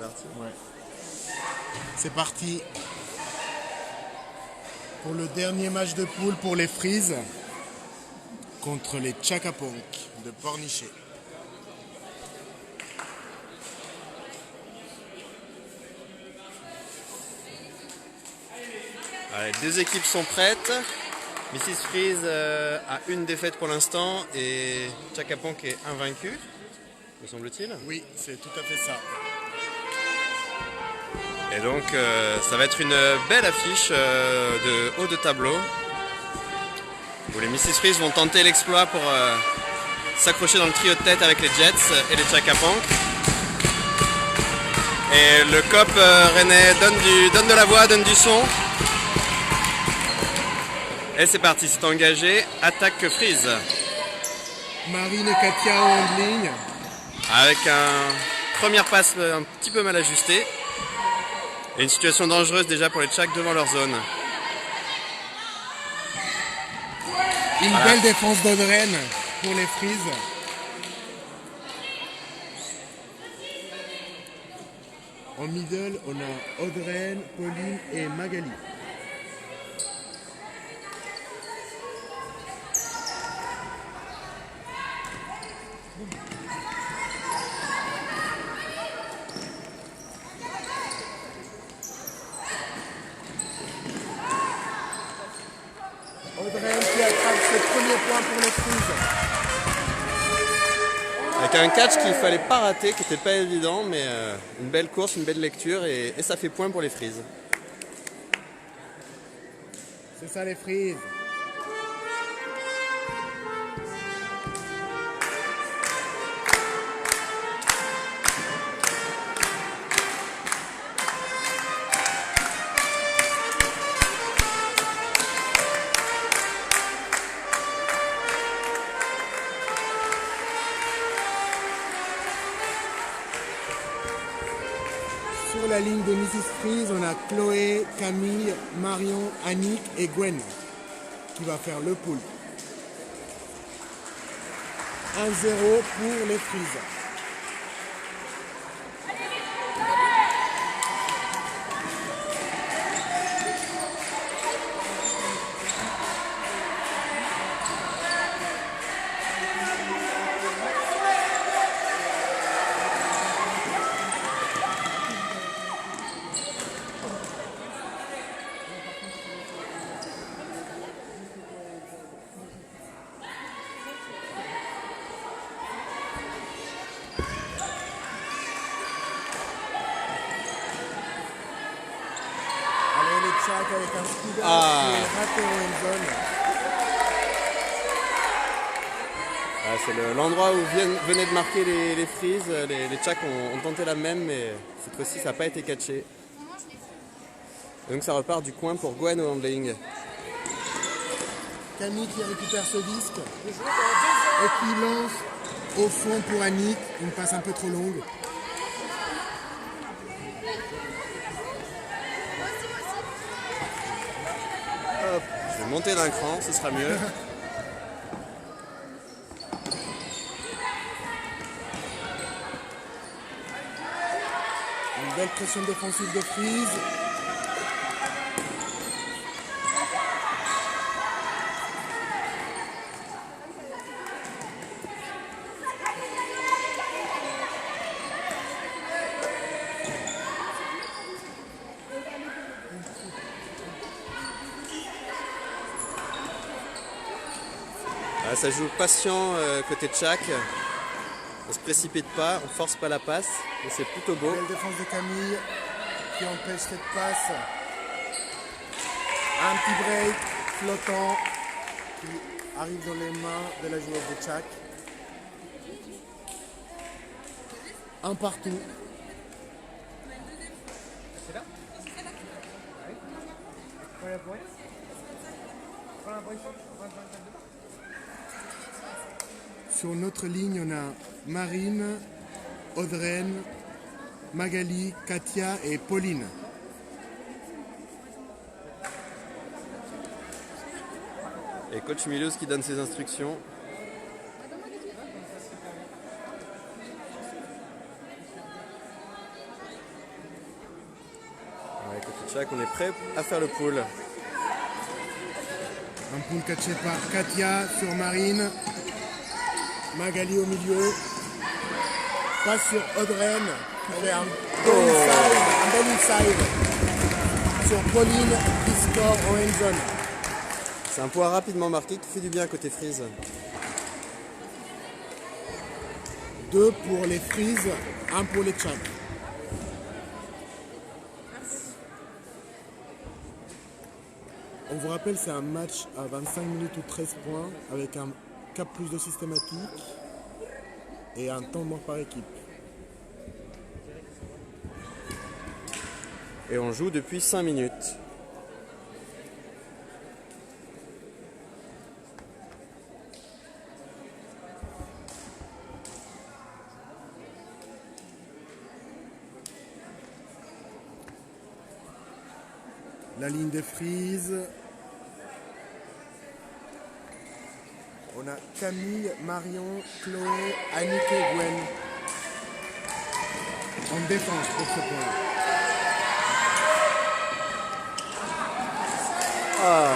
parti. Ouais. C'est parti pour le dernier match de poule pour les Frises contre les Chakaponk de Pornichet. Allez, deux équipes sont prêtes. Mrs. Freeze a une défaite pour l'instant et Chakaponk est invaincu, me semble-t-il. Oui, c'est tout à fait ça. Et donc ça va être une belle affiche de haut de tableau où les Mrs. Freeze vont tenter l'exploit pour s'accrocher dans le trio de tête avec les Jets et les Chakaponk. Et le cop rennais donne de la voix, donne du son. Et c'est parti, c'est engagé, attaque Freeze. Marine et Katia en ligne. Avec première passe un petit peu mal ajustée. Et une situation dangereuse déjà pour les Chak devant leur zone. Une belle défense d'Audren pour les Frises. En middle, on a Audren, Pauline et Magali. Audren qui attrape ses premiers points pour les Frises. Avec un catch qu'il fallait pas rater, qui n'était pas évident, mais une belle course, une belle lecture et ça fait point pour les Frises. C'est ça les Frises. Sur la ligne de Mrs. Freeze, on a Chloé, Camille, Marion, Annick et Gwen qui va faire le pool. 1-0 pour les Frises. Chak avec un scooter qui est raté en zone. C'est l'endroit où venaient de marquer les Frises. Les Chak ont tenté la même, mais cette fois-ci ça n'a pas été catché. Donc ça repart du coin pour Gwen au handling. Camille qui récupère ce disque et qui lance au fond pour Annick, une passe un peu trop longue. Hop, je vais monter d'un cran, ce sera mieux. Une belle pression défensive de Freeze. Ça joue patient côté Chak. On se précipite pas, on force pas la passe et c'est plutôt beau. Belle défense de Camille qui empêche cette passe. Un petit break flottant qui arrive dans les mains de la joueuse de Chak. Un partout. C'est là? Sur notre ligne, on a Marine, Audren, Magali, Katia et Pauline. Et coach Milouz qui donne ses instructions. Tchak, on est prêt à faire le pool. Un pool catché par Katia sur Marine. Magali au milieu. Passe sur Audrey. Qui fait un bel inside. Sur Pauline qui score en end zone. C'est un point rapidement marqué qui fait du bien côté Freeze. 2 pour les Freeze, 1 pour les Tchad. On vous rappelle, c'est un match à 25 minutes ou 13 points avec un cap plus de systématique et un temps mort par équipe. Et on joue depuis 5 minutes. La ligne des Freeze. On a Camille, Marion, Chloé, Annick et Gwen en défense pour ce point.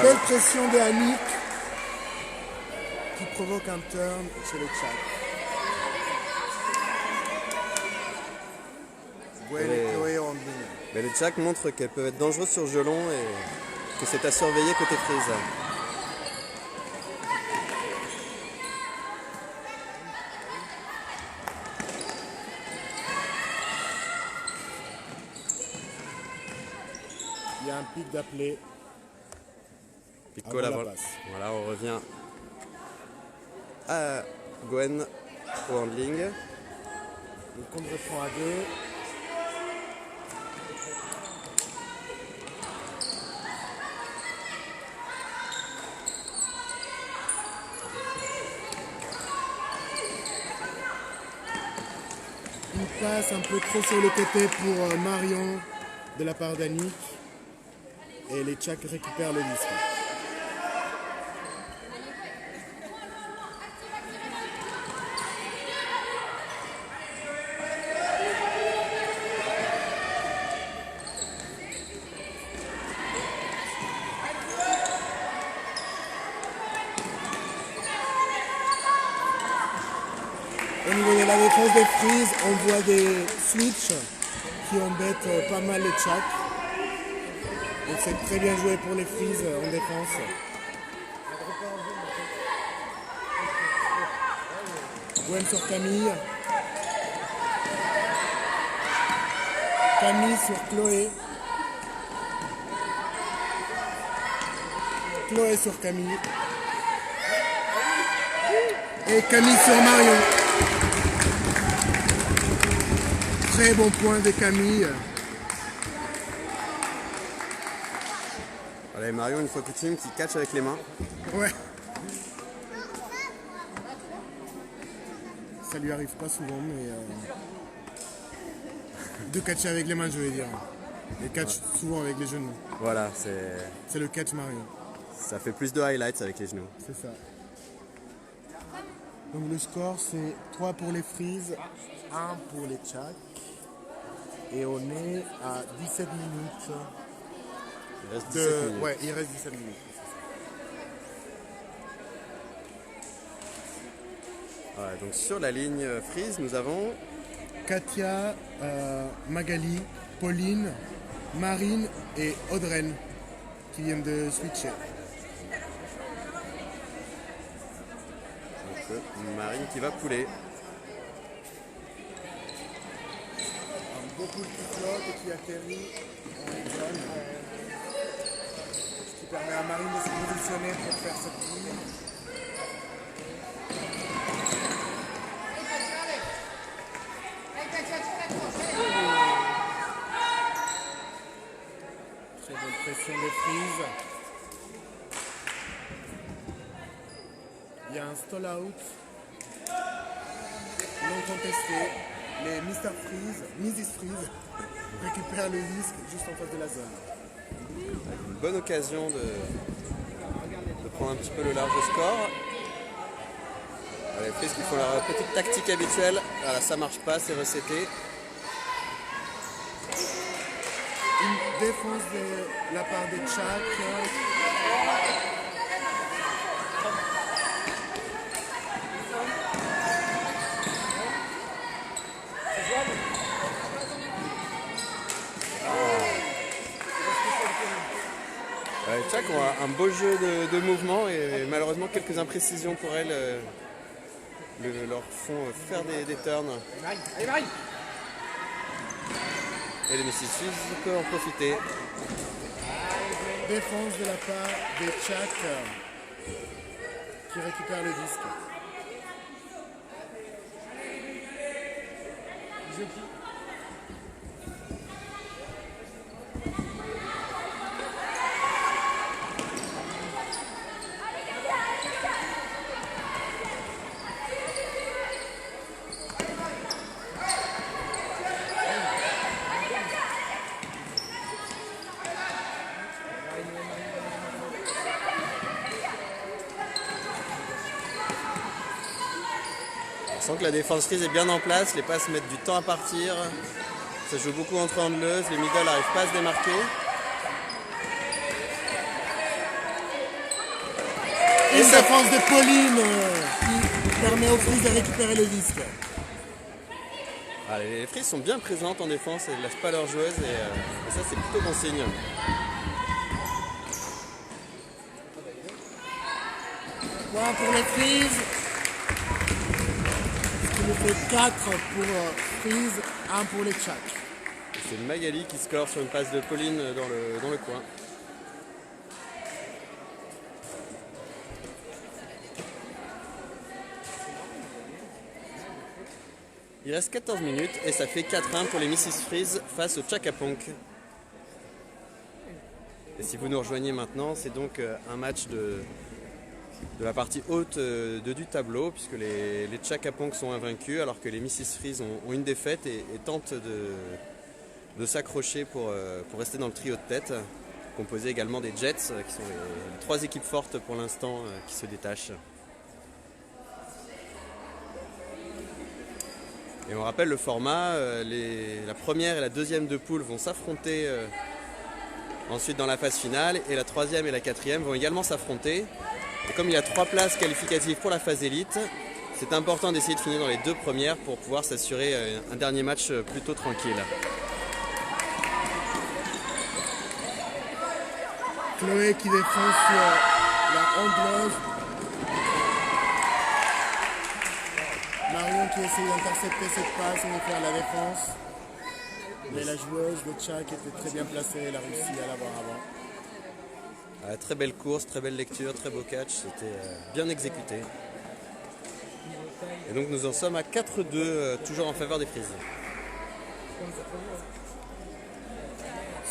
Belle pression de Annick qui provoque un turn chez les Tchad. Gwen et Chloé en ligne. Mais les Tchak montrent qu'elles peuvent être dangereuses sur gelon et que c'est à surveiller côté Freeze. Il y a un pic d'appelé. Pico la passe. Voilà, on revient à Gwen au handling. Le compte reprend à 2. Une passe un peu trop sur le côté pour Marion de la part d'Annick. Et les Tchaks récupèrent le disque. Au niveau de la défense des Freeze, on voit des switches qui embêtent pas mal les Tchaks. Donc c'est très bien joué pour les Freeze en défense. Gwen sur Camille. Camille sur Chloé. Chloé sur Camille. Et Camille sur Marion. Très bon point de Camille. Voilà, et Marion, une fois coutume, qui catch avec les mains. Ouais. Ça lui arrive pas souvent, mais de catcher avec les mains, je vais dire. Et catch souvent avec les genoux. Voilà, C'est le catch Marion. ça fait plus de highlights avec les genoux. C'est ça. Donc le score, c'est 3 pour les Freeze, 1 pour les Tchaks. Et on est à 17 minutes. Il reste 17 minutes. Ouais, il reste 17 minutes. Voilà, donc sur la ligne Freeze, nous avons Katia, Magali, Pauline, Marine et Audrey qui viennent de switcher. donc, Marine qui va pouler. Un beau pool qui flotte et qui atterrit en zone. Ce qui permet à Marine de se positionner pour faire cette poule. Très bonne pression des Freeze. Il y a un stall out non contesté. Les Mr. Freeze, Mrs. Freeze récupèrent le disque juste en face de la zone. Une bonne occasion de prendre un petit peu le large score. Les Freeze qui font leur petite tactique habituelle. Voilà, ça marche pas, c'est reseté. Une Défense de la part de Tchak. Tchak ont un beau jeu de mouvement et malheureusement quelques imprécisions pour elles leur font faire des turns. Et les Mrs. Fries peuvent en profiter. Défense de la part de Tchak qui récupère le disque. On sent que la défense Fries est bien en place, les passes mettent du temps à partir. Ça joue beaucoup entre handleuses, les middle n'arrivent pas à se démarquer. Et une défense de Pauline qui permet aux Fries de récupérer le disque. Ah, les Fries sont bien présentes en défense, elles ne laissent pas leurs joueuses et ça c'est plutôt bon signe. Point pour les Fries. Ce qui nous fait 4 pour Fries, 1 pour les Tchak. C'est Magali qui score sur une passe de Pauline dans le coin. Il reste 14 minutes et ça fait 4-1 pour les Mrs. Fries face au Tchakaponk. Et si vous nous rejoignez maintenant, c'est donc un match de la partie haute du tableau, puisque les Tchakaponk sont invaincus alors que les Mrs. Fries ont une défaite et tentent de s'accrocher pour rester dans le trio de tête, composé également des Jets, qui sont les 3 équipes fortes pour l'instant qui se détachent. Et on rappelle le format, la première et la deuxième de poule vont s'affronter ensuite dans la phase finale, et la troisième et la quatrième vont également s'affronter. Et comme il y a 3 places qualificatives pour la phase élite, c'est important d'essayer de finir dans les 2 premières pour pouvoir s'assurer un dernier match plutôt tranquille. Chloé qui défend sur la handleuse. Marion qui essaie d'intercepter cette passe et de faire la défense. Mais la joueuse de Tchak était très bien placée, elle a réussi à l'avoir avant. Très belle course, très belle lecture, très beau catch, c'était bien exécuté. Et donc nous en sommes à 4-2, toujours en faveur des Fries.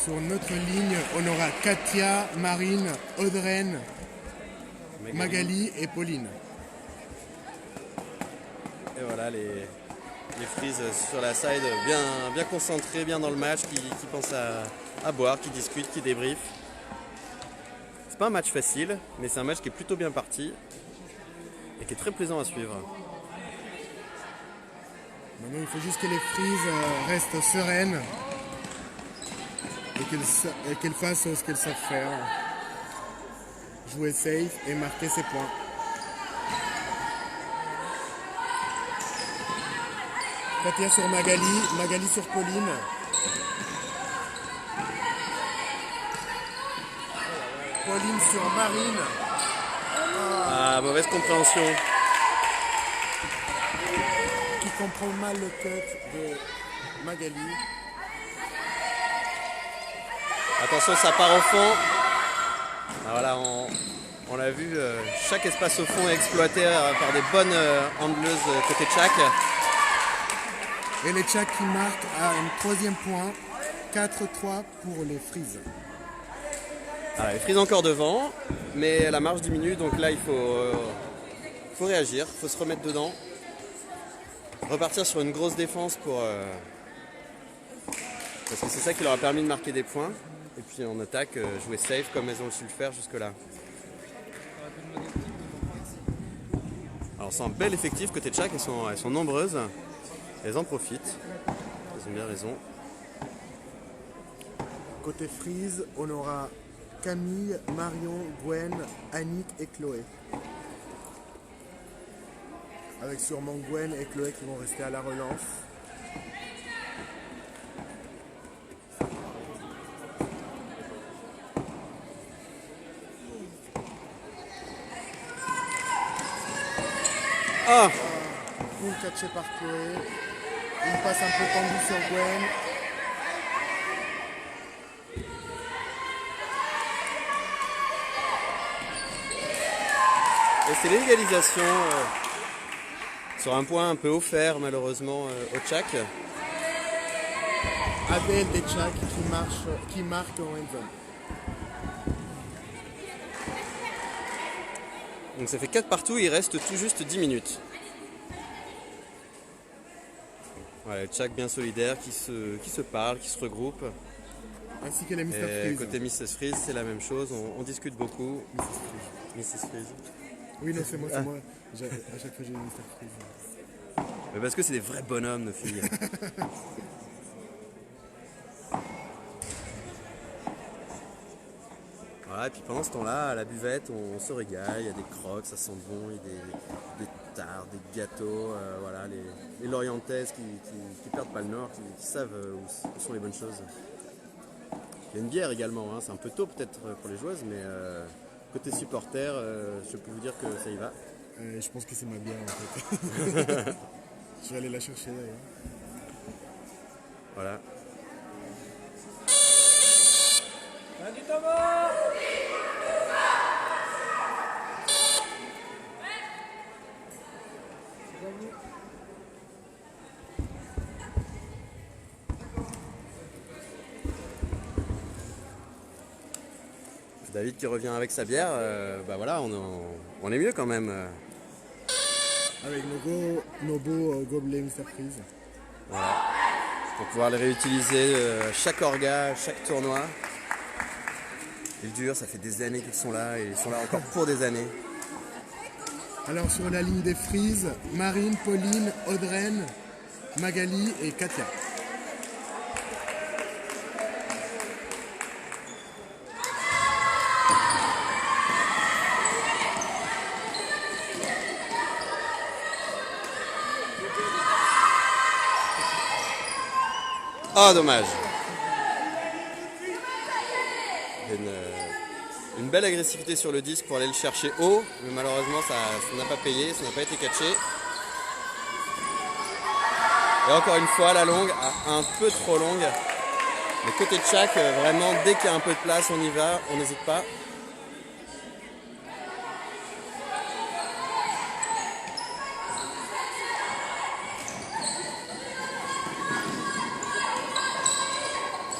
Sur notre ligne, on aura Katia, Marine, Audreyne, Magali et Pauline. Et voilà les Fries sur la side, bien concentrés, bien dans le match, qui pensent à boire, qui discutent, qui débriefent. C'est pas un match facile, mais c'est un match qui est plutôt bien parti et qui est très plaisant à suivre. Maintenant, il faut juste que les Fries restent sereines et qu'elles fassent ce qu'elles savent faire. Jouer safe et marquer ses points. Katia sur Magali, Magali sur Pauline. Pauline sur Marine. Ah, mauvaise compréhension. Qui comprend mal le cut de Magali. Attention, ça part au fond. Ah, voilà, on l'a vu, chaque espace au fond est exploité par des bonnes handleuses côté Tchak. Et les Tchak qui marquent à un 3e point. 4-3 pour les Fries. Ah, les Fries encore devant, mais la marge diminue, donc là il faut réagir, il faut se remettre dedans. Repartir sur une grosse défense parce que c'est ça qui leur a permis de marquer des points. Et puis en attaque, jouer safe comme elles ont su le faire jusque-là. Alors c'est un bel effectif côté Tchak, elles sont nombreuses. Elles en profitent, elles ont bien raison. côté Freeze, on aura Camille, Marion, Gwen, Annick et Chloé. Avec sûrement Gwen et Chloé qui vont rester à la relance. Ah, Poule catché par Chloé. Une passe un peu tendue sur Gwen. et c'est l'égalisation sur un point un peu offert malheureusement au Tchak. Abel et Tchak qui marquent en end zone. Donc ça fait 4 partout, il reste tout juste 10 minutes. Voilà, le Tchak bien solidaire qui se parle, qui se regroupe. Ainsi que les Mr. Et Freeze. côté Mrs. Freeze, c'est la même chose, on discute beaucoup. Mrs. Freeze. Oui, non, c'est moi, c'est moi. À chaque fois, j'ai les Mr. Freeze. Mais parce que c'est des vrais bonhommes, nos filles. Voilà, et puis pendant ce temps-là, à la buvette, on se régale, il y a des crocs, ça sent bon, il y a des tartes, des gâteaux, voilà, les Lorientaises qui perdent pas le nord, qui savent où sont les bonnes choses. Il y a une bière également, hein, c'est un peu tôt peut-être pour les joueuses, mais côté supporter, je peux vous dire que ça y va. Je pense que c'est ma bière en fait. Je vais aller la chercher d'ailleurs. Voilà. David qui revient avec sa bière, bah voilà, on est mieux quand même. Avec nos beaux gobelets Mr. Freeze. Voilà. Pour pouvoir les réutiliser chaque orga, chaque tournoi. Ils durent, ça fait des années qu'ils sont là et ils sont là encore pour des années. Alors sur la ligne des Freeze, Marine, Pauline, Audreyne, Magali et Katia. Ah, dommage. Une belle agressivité sur le disque pour aller le chercher haut, mais malheureusement ça n'a pas payé, ça n'a pas été catché. Et encore une fois, la longue, un peu trop longue. Mais côté Tchak, vraiment, dès qu'il y a un peu de place, on y va, on n'hésite pas.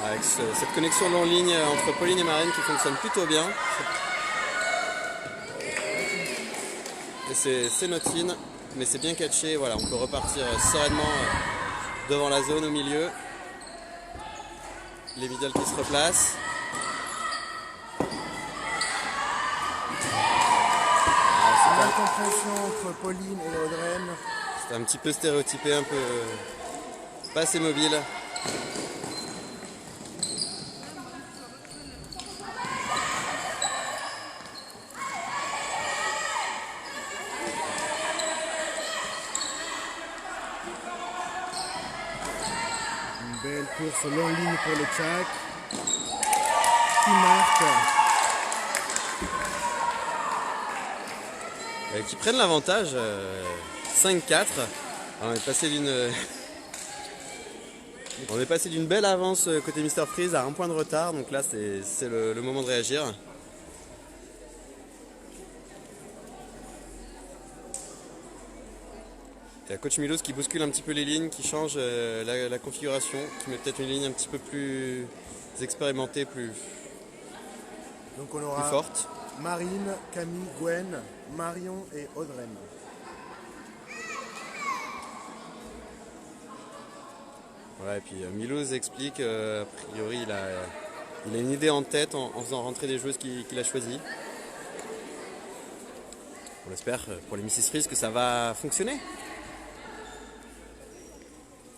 Avec cette connexion long ligne entre Pauline et Marine qui fonctionne plutôt bien. Et c'est notre in, mais c'est bien catché. Voilà, on peut repartir sereinement devant la zone au milieu. Les middle qui se replacent. La compréhension entre Pauline et Audreyne. C'est un petit peu stéréotypé, un peu pas assez mobile. Belle course longue ligne pour le Tchak qui marque. Qui prennent l'avantage 5-4. On est passé d'une belle avance côté Mr. Freeze à un point de retard, donc là c'est le moment de réagir. Il y a Coach Milos qui bouscule un petit peu les lignes, qui change la configuration, qui met peut-être une ligne un petit peu plus expérimentée, plus Donc on aura forte. Marine, Camille, Gwen, Marion et Audreyne. Voilà, et puis Milos explique, a priori il a une idée en tête en faisant rentrer des joueuses qu'il a choisies. On espère pour les Mrs. Freeze que ça va fonctionner.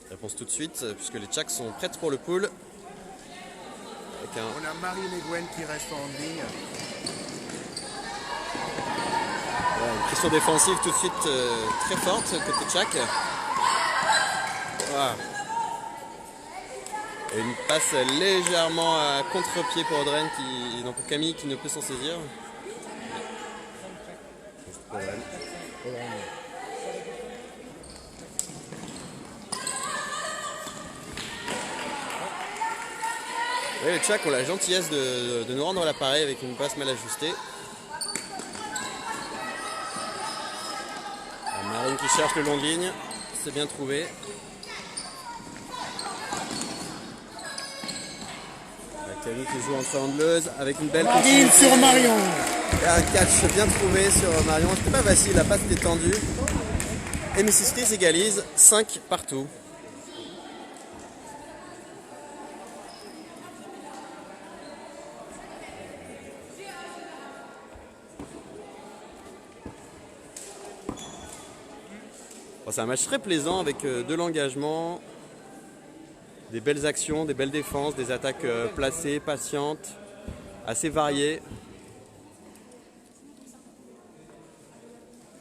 Réponse tout de suite, puisque les Tchaks sont prêtes pour le pool. Avec un... On a Marine et Gwen qui restent en ligne. Voilà, une pression défensive tout de suite très forte côté Tchak. Voilà. Et une passe légèrement à contre-pied pour Audren, non, pour Camille qui ne peut s'en saisir. Et les Tchaks ont la gentillesse de nous rendre l'appareil avec une passe mal ajustée. La Marine qui cherche le long de ligne, c'est bien trouvé. La Camille qui joue entre handleuses avec une belle Marine sur Marion. Et un catch bien trouvé sur Marion. C'était pas facile, la passe était tendue. Et Mrs. Freeze égalise 5 partout. C'est un match très plaisant avec de l'engagement, des belles actions, des belles défenses, des attaques placées, patientes, assez variées.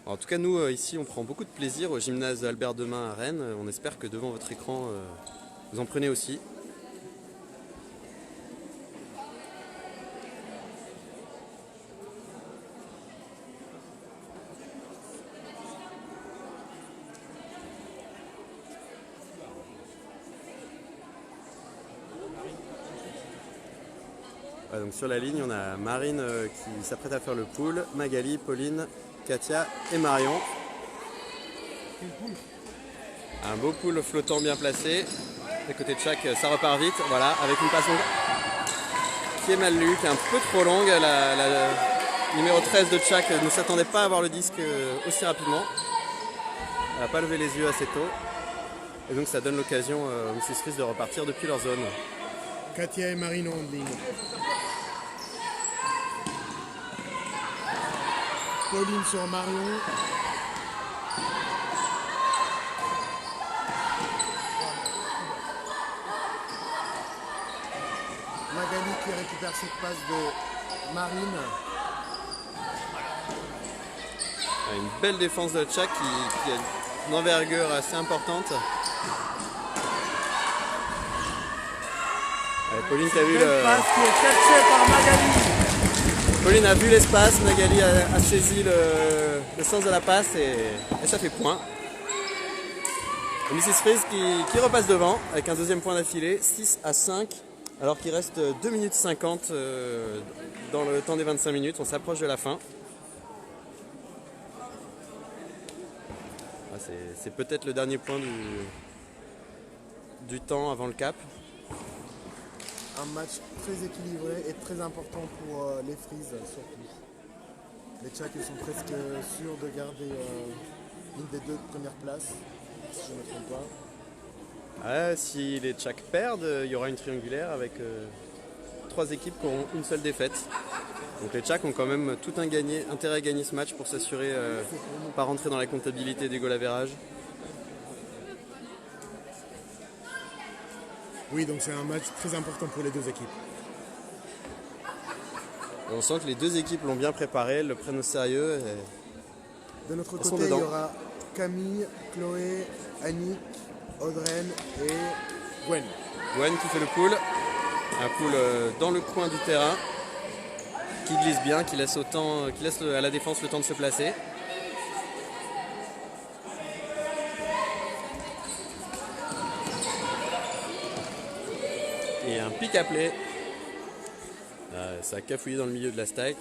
En tout cas, nous, ici, on prend beaucoup de plaisir au gymnase Albert Demain à Rennes. On espère que devant votre écran, vous en prenez aussi. Ouais, donc sur la ligne, on a Marine qui s'apprête à faire le pool, Magali, Pauline, Katia et Marion. Un beau pool flottant bien placé. À côté de Tchak, ça repart vite. Voilà, avec une passe qui est mal lue, qui est un peu trop longue. La numéro 13 de Tchak ne s'attendait pas à avoir le disque aussi rapidement. Elle n'a pas levé les yeux assez tôt. Et donc ça donne l'occasion aux Mrs. Freeze de repartir depuis leur zone. Katia et Marine en ligne. Pauline sur Marion. Magali qui récupère cette passe de Marine. Une belle défense de Tchak qui a une envergure assez importante. Pauline qui a vu Belle passe qui est catchée par Magali. Pauline a vu l'espace, Magali a saisi le sens de la passe et ça fait point. Et Mrs. Freeze qui repasse devant avec un deuxième point d'affilée, 6-5, alors qu'il reste 2 minutes 50 dans le temps des 25 minutes. On s'approche de la fin. C'est peut-être le dernier point du temps avant le cap. Un match très équilibré et très important pour les Freeze surtout. Les Tchaks sont presque sûrs de garder une des 2 premières places, si je ne me trompe pas. Si les Tchaks perdent, il y aura une triangulaire avec 3 équipes qui auront une seule défaite. Donc les Tchaks ont quand même tout intérêt à gagner ce match pour s'assurer de ne pas rentrer dans la comptabilité des goal average. Oui, donc c'est un match très important pour les 2 équipes. Et on sent que les 2 équipes l'ont bien préparé, le prennent au sérieux. De notre côté, il y aura Camille, Chloé, Annick, Audren et Gwen. Gwen qui fait le pool. Un pool dans le coin du terrain, qui glisse bien, qui laisse à la défense le temps de se placer. Et un pick à play. Ça a cafouillé dans le milieu de la stack.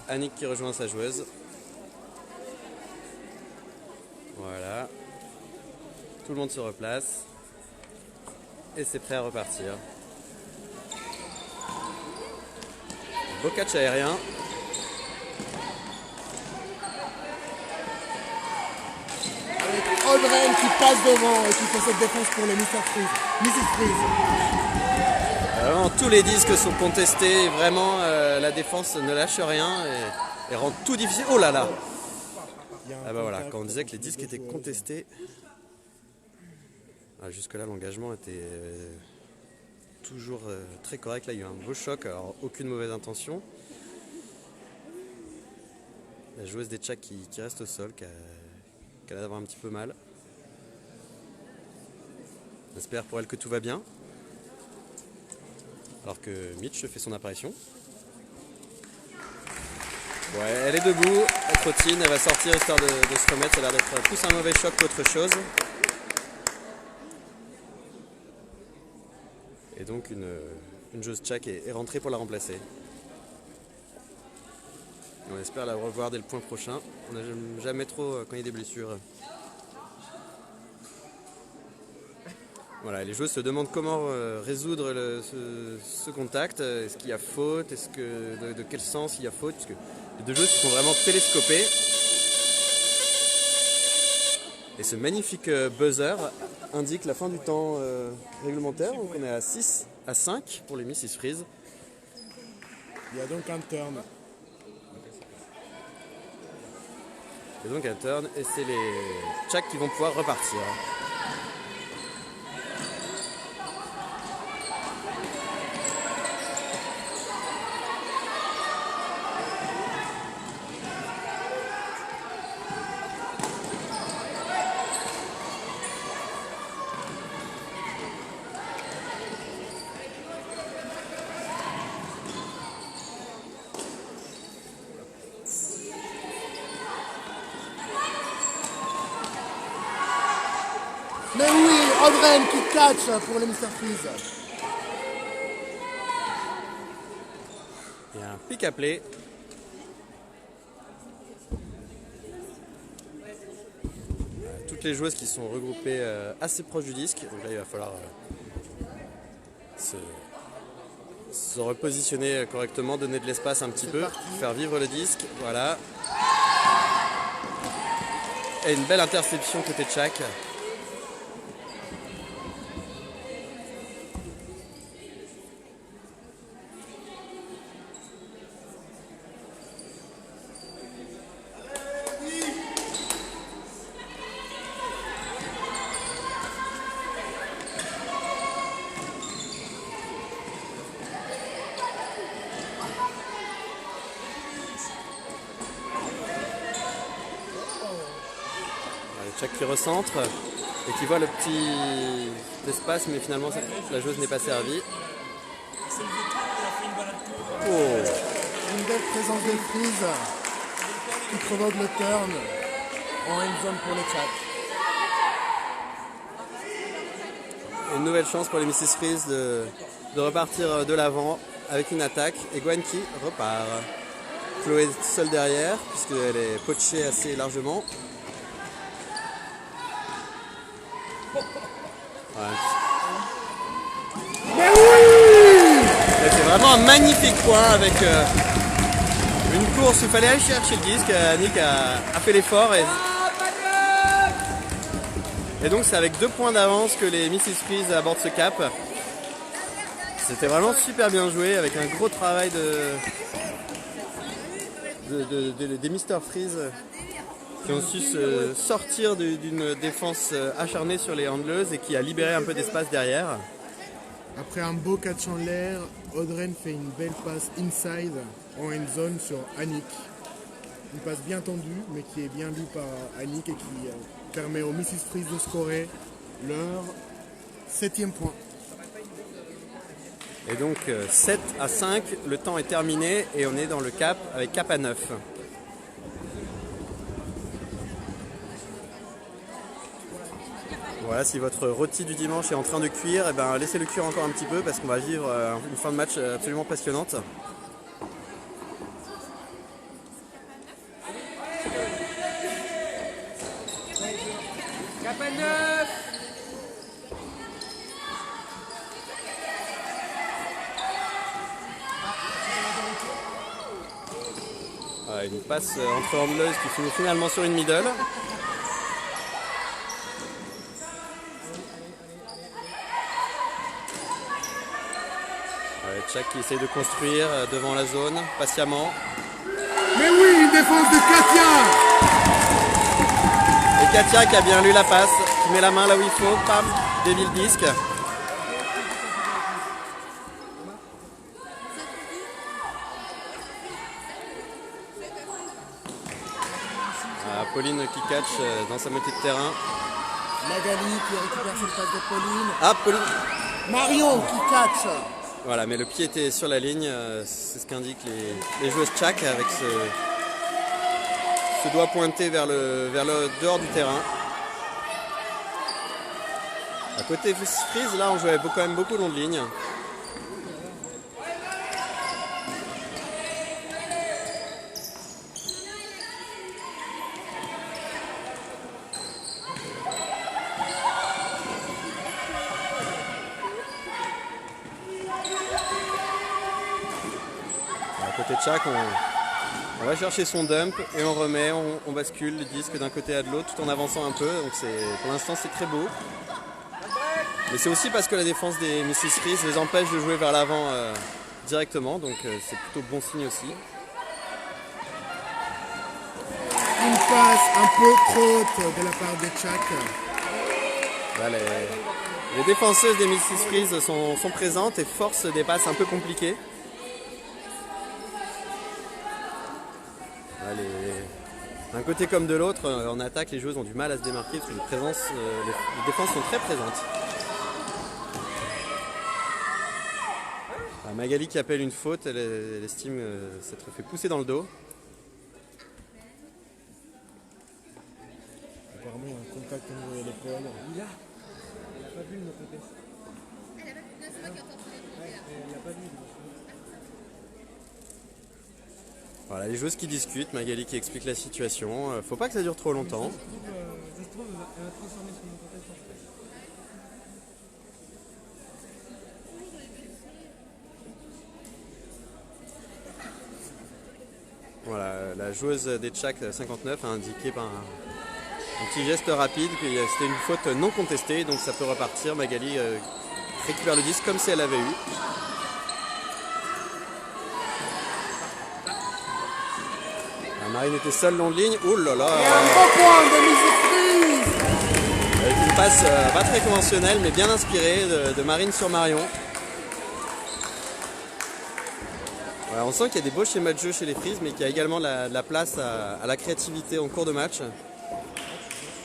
Annick qui rejoint sa joueuse. Voilà. Tout le monde se replace. Et c'est prêt à repartir. Beau catch aérien. Avec Audren qui passe devant et qui fait cette défense pour les Mrs. Freeze. Vraiment, tous les disques sont contestés. Vraiment, la défense ne lâche rien et rend tout difficile. Oh là là! Ah bah voilà, quand on disait que les disques étaient contestés, jusque-là l'engagement était toujours très correct. Là, il y a eu un beau choc, alors aucune mauvaise intention. La joueuse des Tchèques qui reste au sol, qui a l'air d'avoir un petit peu mal. On espère pour elle que tout va bien. Alors que Mitch fait son apparition. Ouais, elle est debout, elle trottine, elle va sortir histoire de se remettre. Ça a l'air d'être plus un mauvais choc qu'autre chose. Et donc une joueuse tchèque est rentrée pour la remplacer. Et on espère la revoir dès le point prochain. On n'aime jamais trop quand il y a des blessures. Voilà, les joueuses se demandent comment résoudre ce contact. Est-ce qu'il y a faute? Est-ce que de quel sens il y a faute? Puisque les deux joueuses se sont vraiment télescopées. Et ce magnifique buzzer indique la fin du temps réglementaire. Donc on est à 6-5 pour les Mrs Freeze. Il y a donc un turn. Et donc un turn, et c'est les Tchèques qui vont pouvoir repartir. Mais oui, Audreyne qui catch pour les Mr Freeze. Il y a un pick à play. Toutes les joueuses qui sont regroupées assez proches du disque. Donc là, il va falloir se repositionner correctement, donner de l'espace un petit peu, faire vivre le disque. Voilà. Et une belle interception côté tchèque. Tchèque qui recentre et qui voit le petit espace, mais finalement la joueuse n'est pas servie. Oh. Une belle présence de Freeze qui provoque le turn en end zone pour les Tchèques. Une nouvelle chance pour les Mrs Freeze de repartir de l'avant avec une attaque. Et Gwen qui repart. Chloé seule derrière puisqu'elle est poachée assez largement. Ouais. Mais oui! C'est vraiment un magnifique point avec une course où il fallait aller chercher le disque. Annick a fait l'effort et donc c'est avec 2 points d'avance que les Mrs Freeze abordent ce cap. C'était vraiment super bien joué avec un gros travail des Mr Freeze qui ont su se sortir d'une défense acharnée sur les handleuses et qui a libéré un peu d'espace derrière. Après un beau catch en l'air, Audreyne fait une belle passe inside en end zone sur Annick. Une passe bien tendue mais qui est bien lue par Annick et qui permet aux Mrs Freeze de scorer leur 7e point. Et donc 7-5, le temps est terminé et on est dans le cap avec cap à 9. Voilà, si votre rôti du dimanche est en train de cuire, eh ben, laissez-le cuire encore un petit peu parce qu'on va vivre une fin de match absolument passionnante. Cap à 9. Voilà, une passe entre handleuses qui finit finalement sur une middle. Tchèque qui essaye de construire devant la zone, patiemment. Mais oui, une défense de Katia! Et Katia qui a bien lu la passe, qui met la main là où il faut, pam, dévie le disque. Pauline qui catch dans sa moitié de terrain. Magali qui récupère cette passe de Pauline. Ah, Pauline. Marion qui catch. Voilà, mais le pied était sur la ligne, c'est ce qu'indiquent les joueuses tchèques avec ce doigt pointé vers le dehors du terrain. À côté Frise, là on jouait quand même beaucoup long de ligne. Côté tchèque, on va chercher son dump et on remet, on bascule le disque d'un côté à de l'autre tout en avançant un peu. Donc pour l'instant c'est très beau. Mais c'est aussi parce que la défense des Mrs. Frise les empêche de jouer vers l'avant directement. Donc c'est plutôt bon signe aussi. Une passe un peu trop haute de la part des Tchèques. Là, les défenseuses des Mrs. Frise sont présentes et forcent des passes un peu compliquées. D'un côté comme de l'autre, en attaque, les joueuses ont du mal à se démarquer parce que les défenses sont très présentes. Magali qui appelle une faute, elle estime s'être fait pousser dans le dos. Apparemment, il y a un contact au niveau de l'épaule. Il a pas vu de notre côté. Elle a pas vu. Voilà, les joueuses qui discutent, Magali qui explique la situation. Faut pas que ça dure trop longtemps. Ça se trouve, elle va transformer sur mon côté. Voilà, la joueuse des Tchèques 59 a indiqué par un petit geste rapide que c'était une faute non contestée, donc ça peut repartir. Magali récupère le disque comme si elle l'avait eu. Marine était seule long de ligne. Ouh là là. Et un beau point de Mrs. Frise. Avec une passe pas très conventionnelle mais bien inspirée de Marine sur Marion. Voilà, on sent qu'il y a des beaux schémas de jeu chez les Frises, mais qu'il y a également de la place à la créativité en cours de match.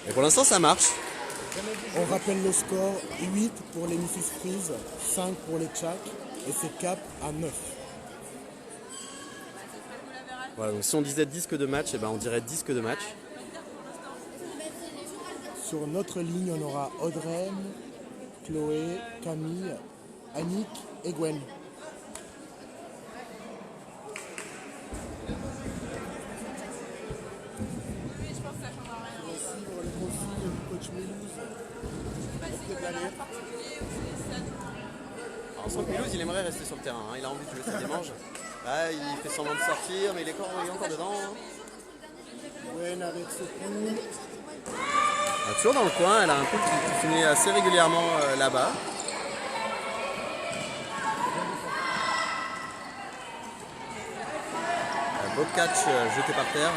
Et pour l'instant ça marche. On rappelle le score, 8 pour les Mrs. Frise, 5 pour les Tchèques et c'est cap à 9. Voilà, donc si on disait disque de match, eh ben on dirait disque de match. Sur notre ligne, on aura Audrey, Chloé, Camille, Annick et Gwen. On sent que Mulhouse il aimerait rester sur le terrain, hein. Il a envie de jouer sa démange. Ah, il fait semblant de sortir, mais il est encore dedans. Hein. Gwen avec ce poule. Toujours dans le coin, elle a un poule qui finit assez régulièrement là-bas. Un beau catch jeté par terre.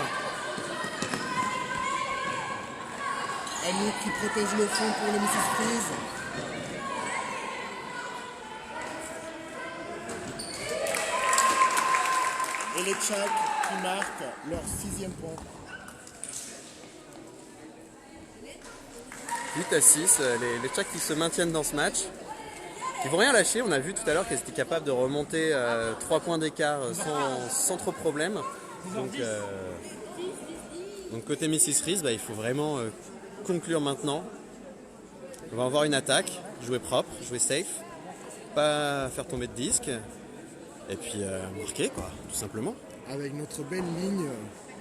Annick qui protège le fond pour les Mrs. Frise. Et les Tchèques qui marquent leur 6e point. 8-6, les Tchèques qui se maintiennent dans ce match. Ils vont rien lâcher, on a vu tout à l'heure qu'elles étaient capables de remonter 3 points d'écart sans trop de problème. Donc côté Mrs. Frise, il faut vraiment conclure maintenant. On va avoir une attaque, jouer propre, jouer safe, pas faire tomber de disque. Et puis marquer quoi, tout simplement. Avec notre belle ligne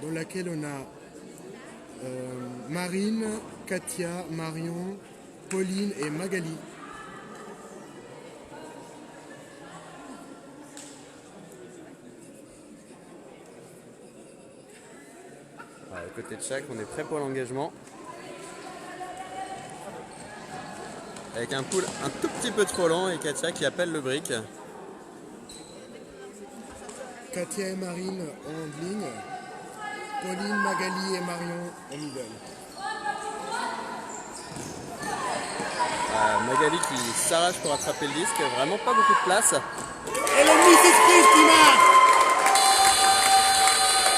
dans laquelle on a Marine, Katia, Marion, Pauline et Magali. Voilà, côté tchèque, on est prêt pour l'engagement. Avec un pool un tout petit peu trop lent et Katia qui appelle le brick. Katia et Marine en ligne. Pauline, Magali et Marion en middle. Magali qui s'arrache pour attraper le disque, vraiment pas beaucoup de place. Et le Mrs. Frise qui marque.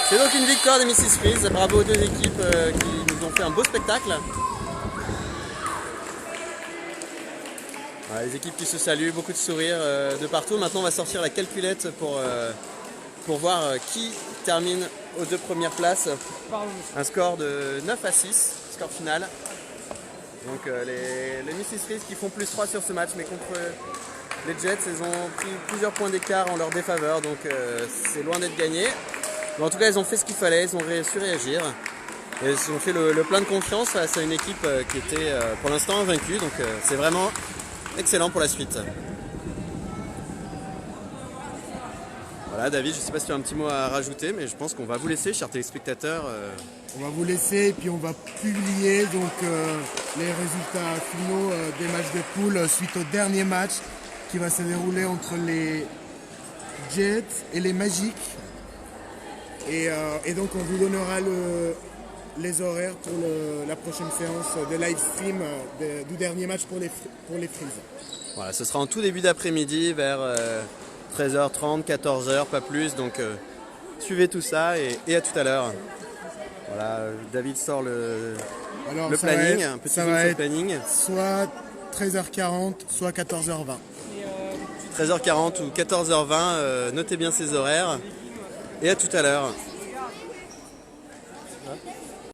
C'est donc une victoire des Mrs. Freeze. Bravo aux deux équipes qui nous ont fait un beau spectacle. Voilà, les équipes qui se saluent, beaucoup de sourires de partout. Maintenant on va sortir la calculette pour voir qui termine aux deux premières places. Un score de 9 à 6, score final. Donc les Mrs. Freeze qui font plus 3 sur ce match, mais contre les Jets, ils ont pris plusieurs points d'écart en leur défaveur, donc c'est loin d'être gagné. Mais en tout cas, ils ont fait ce qu'il fallait, ils ont su réagir. Et ils ont fait le plein de confiance face à une équipe qui était pour l'instant invaincue, donc c'est vraiment excellent pour la suite. Voilà David, je ne sais pas si tu as un petit mot à rajouter, mais je pense qu'on va vous laisser, chers téléspectateurs. On va vous laisser et puis on va publier donc, les résultats finaux des matchs de poule suite au dernier match qui va se dérouler entre les Jets et les Magic. Et donc on vous donnera les horaires pour la prochaine séance de live stream du dernier match pour les Freeze. Voilà, ce sera en tout début d'après-midi vers 13h30, 14h, pas plus. Donc suivez tout ça et à tout à l'heure. Voilà, David sort le planning, un petit zoom sur le planning. Soit 13h40, soit 14h20. 13h40 ou 14h20, notez bien ces horaires. Et à tout à l'heure.